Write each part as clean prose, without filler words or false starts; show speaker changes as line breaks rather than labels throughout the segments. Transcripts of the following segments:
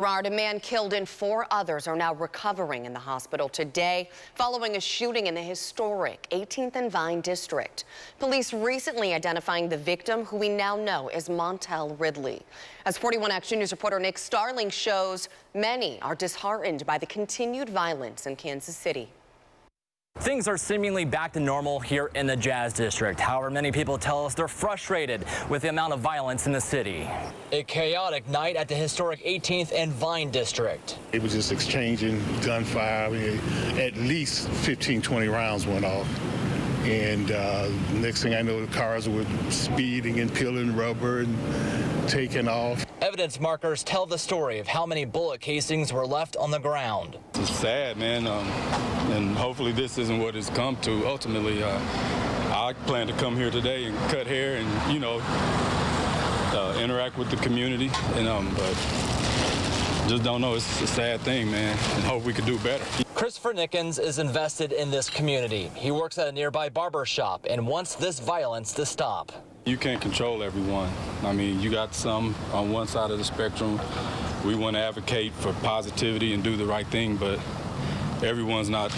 A man killed and 4 others are now recovering in the hospital today following a shooting in the historic 18th and Vine district. Police recently identifying the victim, who we now know is Montel Ridley. As 41 Action News reporter Nick Starling shows, many are disheartened by the continued violence in Kansas City.
Things are seemingly back to normal here in the Jazz District. However, many people tell us they're frustrated with the amount of violence in the city. A chaotic night at the historic 18th and Vine District.
It was just exchanging gunfire. I mean, at least 15, 20 rounds went off. And next thing I know, the cars were speeding and peeling rubber and taking off.
Evidence markers tell the story of how many bullet casings were left on the ground.
It's sad, man, and hopefully this isn't what it's come to. Ultimately, I plan to come here today and cut hair and, you know, interact with the community, but just don't know. It's a sad thing, man, and hope we could do better.
Christopher Nickens is invested in this community. He works at a nearby barber shop and wants this violence to stop.
You can't control everyone. I mean, you got some on one side of the spectrum. We want to advocate for positivity and do the right thing, but everyone's not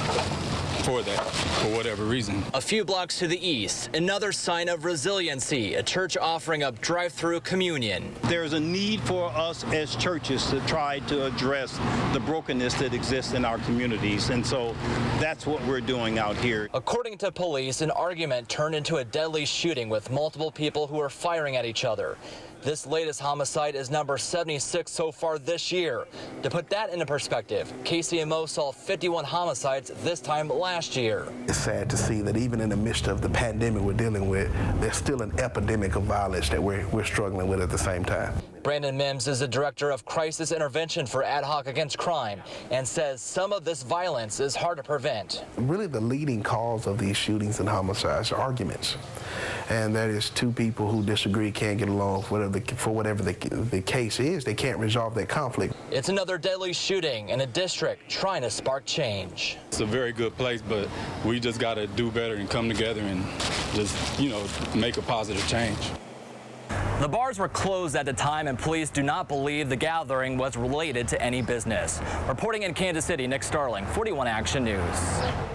for that, for whatever reason.
A few blocks to the east, another sign of resiliency, a church offering up drive-through communion.
There's a need for us as churches to try to address the brokenness that exists in our communities, and so that's what we're doing out here.
According to police, an argument turned into a deadly shooting with multiple people who were firing at each other. This latest homicide is number 76 so far this year. To put that into perspective, KCMO saw 51 homicides this time last year.
It's sad to see that even in the midst of the pandemic we're dealing with, there's still an epidemic of violence that we're struggling with at the same time.
Brandon Mims is the director of crisis intervention for Ad Hoc Against Crime and says some of this violence is hard to prevent.
Really, the leading cause of these shootings and homicides are arguments. And that is two people who disagree, can't get along for whatever the case is. They can't resolve that conflict.
It's another deadly shooting in a district trying to spark change.
It's a very good place, but we just got to do better and come together and just, you know, make a positive change.
The bars were closed at the time, and police do not believe the gathering was related to any business. Reporting in Kansas City, Nick Starling, 41 Action News.